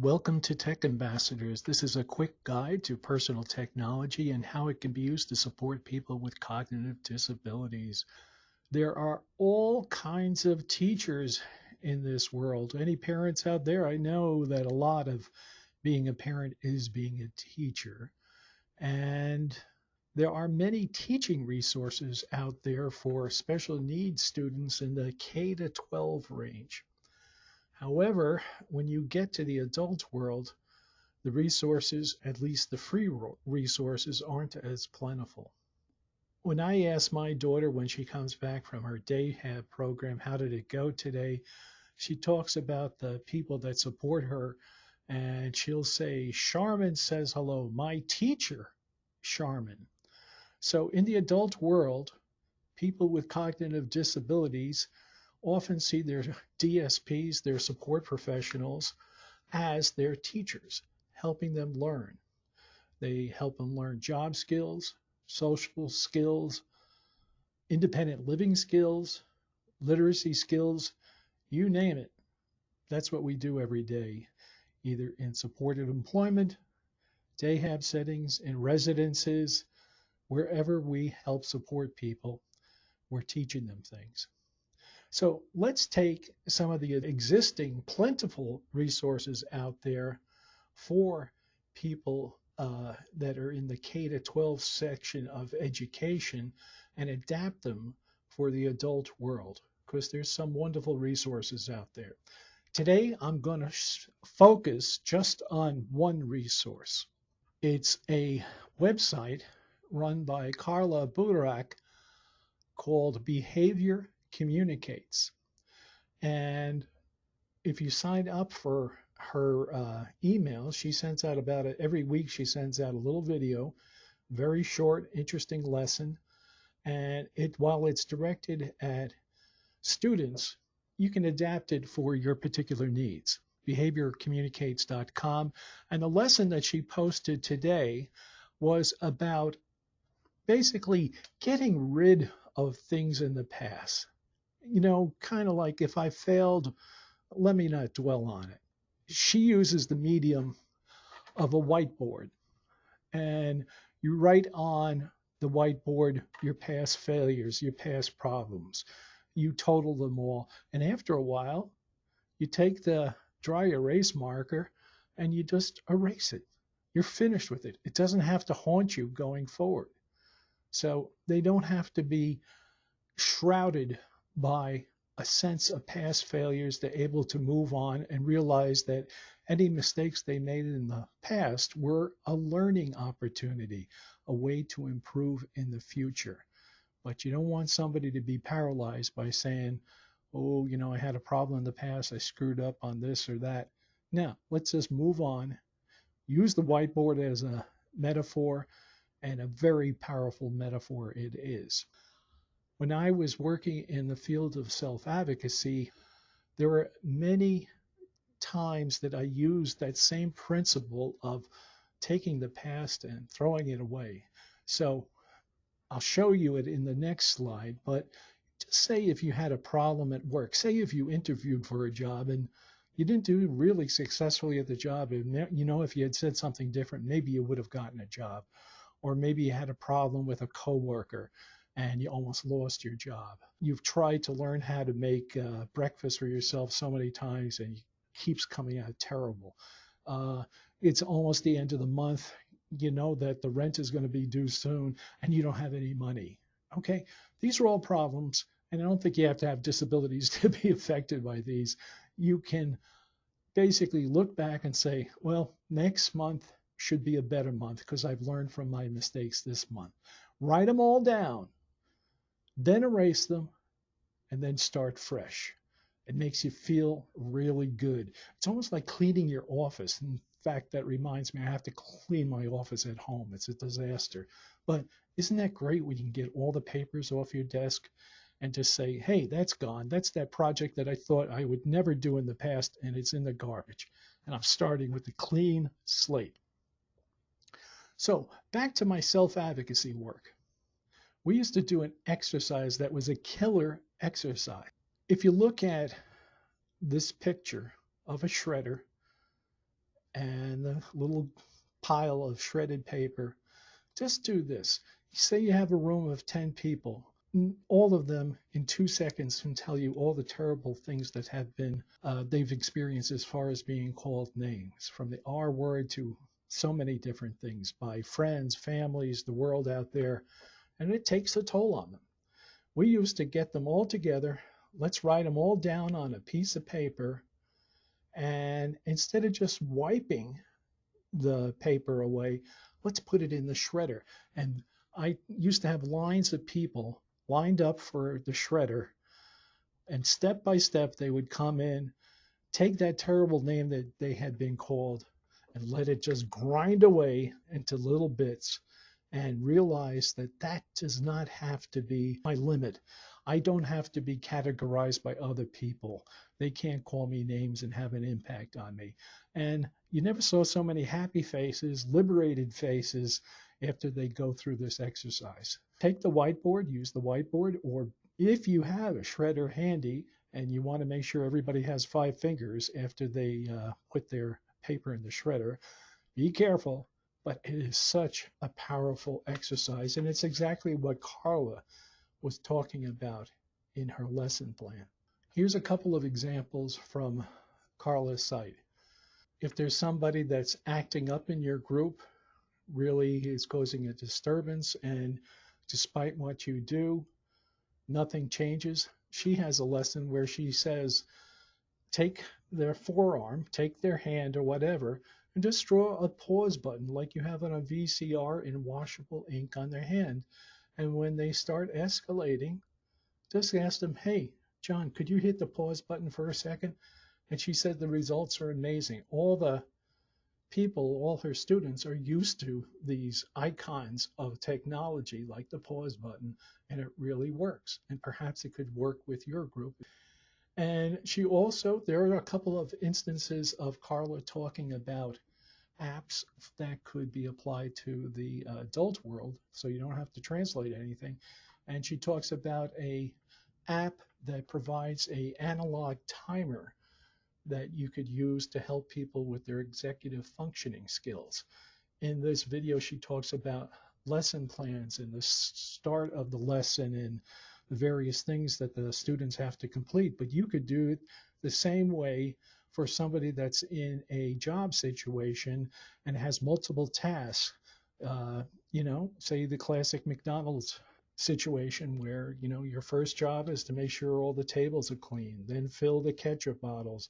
welcome to Tech Ambassadors. This is a quick guide to personal technology and how it can be used to support people with cognitive disabilities. There are all kinds of teachers in this world. Any parents out there? I know that a lot of being a parent is being a teacher. And there are many teaching resources out there for special needs students in the K to 12 range. However, when you get to the adult world, the resources, at least the free resources, aren't as plentiful. When I ask my daughter when she comes back from her day hab program, how did it go today? She talks about the people that support her, and she'll say, Charmin says hello, my teacher, Charmin. So in the adult world, people with cognitive disabilities often see their DSPs, their support professionals, as their teachers, helping them learn. They help them learn job skills, social skills, independent living skills, literacy skills, you name it. That's what we do every day, either in supported employment, day hab settings, in residences, wherever we help support people, we're teaching them things. So let's take some of the existing plentiful resources out there for people that are in the K to 12 section of education and adapt them for the adult world, because there's some wonderful resources out there. Today, I'm going to focus just on one resource. It's a website run by Carla Burak called Behavior Communicates. And if you sign up for her email, she sends out about it every week. She sends out a little video, very short, interesting lesson. And while it's directed at students, you can adapt it for your particular needs. Behaviorcommunicates.com. And the lesson that she posted today was about basically getting rid of things in the past. You know, kind of like if I failed, let me not dwell on it. She uses the medium of a whiteboard, and you write on the whiteboard your past failures, your past problems. You total them all, and after a while, you take the dry erase marker and you just erase it. You're finished with it. It doesn't have to haunt you going forward. So they don't have to be shrouded by a sense of past failures. They're able to move on and realize that any mistakes they made in the past were a learning opportunity, a way to improve in the future. But you don't want somebody to be paralyzed by saying, oh, you know, I had a problem in the past, I screwed up on this or that. Now, let's just move on. Use the whiteboard as a metaphor, and a very powerful metaphor it is. When I was working in the field of self-advocacy, there were many times that I used that same principle of taking the past and throwing it away. So I'll show you it in the next slide, but just say if you had a problem at work, say if you interviewed for a job and you didn't do really successfully at the job, and you know, if you had said something different, maybe you would have gotten a job. Or maybe you had a problem with a coworker and you almost lost your job. You've tried to learn how to make breakfast for yourself so many times and it keeps coming out terrible. It's almost the end of the month. You know that the rent is going to be due soon and you don't have any money. Okay, these are all problems, and I don't think you have to have disabilities to be affected by these. You can basically look back and say, well, next month should be a better month because I've learned from my mistakes this month. Write them all down, then erase them, and then start fresh. It makes you feel really good. It's almost like cleaning your office. In fact, that reminds me, I have to clean my office at home. It's a disaster. But isn't that great when you can get all the papers off your desk and just say, hey, that's gone. That's that project that I thought I would never do in the past, and it's in the garbage. And I'm starting with a clean slate. So back to my self-advocacy work. We used to do an exercise that was a killer exercise. If you look at this picture of a shredder and a little pile of shredded paper. Just do this. Say you have a room of 10 people. All of them in 2 seconds can tell you all the terrible things that have been they've experienced as far as being called names, from the R word to so many different things by friends, families, the world out there, and it takes a toll on them. We used to get them all together. Let's write them all down on a piece of paper, and instead of just wiping the paper away, let's put it in the shredder. And I used to have lines of people lined up for the shredder, and step by step they would come in, take that terrible name that they had been called, and let it just grind away into little bits, and realize that that does not have to be my limit. I don't have to be categorized by other people. They can't call me names and have an impact on me. And you never saw so many happy faces, liberated faces after they go through this exercise. Take the whiteboard, use the whiteboard, or if you have a shredder handy and you want to make sure everybody has 5 fingers after they put their paper in the shredder, be careful. But it is such a powerful exercise, and it's exactly what Carla was talking about in her lesson plan. Here's a couple of examples from Carla's site. If there's somebody that's acting up in your group, really is causing a disturbance, and despite what you do, nothing changes, she has a lesson where she says, take their forearm, take their hand or whatever, and just draw a pause button like you have on a VCR in washable ink on their hand. And when they start escalating, just ask them, hey, John, could you hit the pause button for a second? And she said the results are amazing. All the people, all her students are used to these icons of technology like the pause button, and it really works. And perhaps it could work with your group. And she also, there are a couple of instances of Carla talking about apps that could be applied to the adult world, so you don't have to translate anything. And she talks about a app that provides a analog timer that you could use to help people with their executive functioning skills. In this video, she talks about lesson plans and the start of the lesson and the various things that the students have to complete. But you could do it the same way for somebody that's in a job situation and has multiple tasks. Say the classic McDonald's situation where, your first job is to make sure all the tables are clean, then fill the ketchup bottles,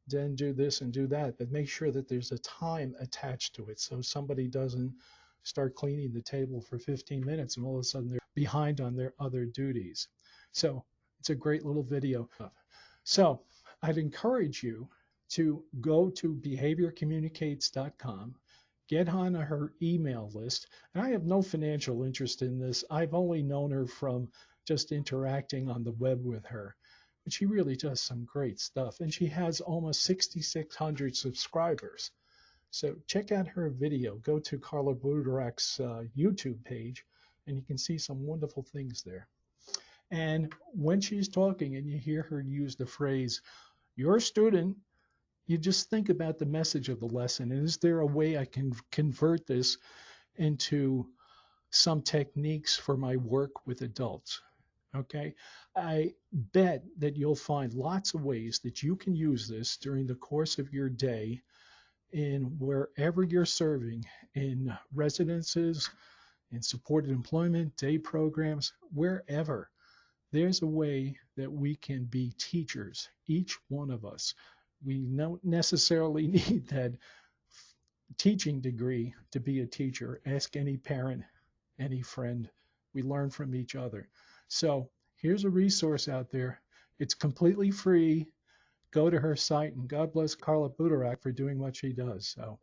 then do this and do that, but make sure that there's a time attached to it so somebody doesn't start cleaning the table for 15 minutes and all of a sudden they're behind on their other duties. So it's a great little video. So I'd encourage you to go to behaviorcommunicates.com, get on her email list. And I have no financial interest in this. I've only known her from just interacting on the web with her. But she really does some great stuff. And she has almost 6,600 subscribers. So check out her video. Go to Carla Budarak's YouTube page, and you can see some wonderful things there. And when she's talking and you hear her use the phrase, your student, you just think about the message of the lesson. And is there a way I can convert this into some techniques for my work with adults? Okay, I bet that you'll find lots of ways that you can use this during the course of your day in wherever you're serving, in residences, in supported employment, day programs, wherever. There's a way that we can be teachers, each one of us. We don't necessarily need that teaching degree to be a teacher. Ask any parent, any friend. We learn from each other. So here's a resource out there. It's completely free. Go to her site, and God bless Carla Budarak for doing what she does. So.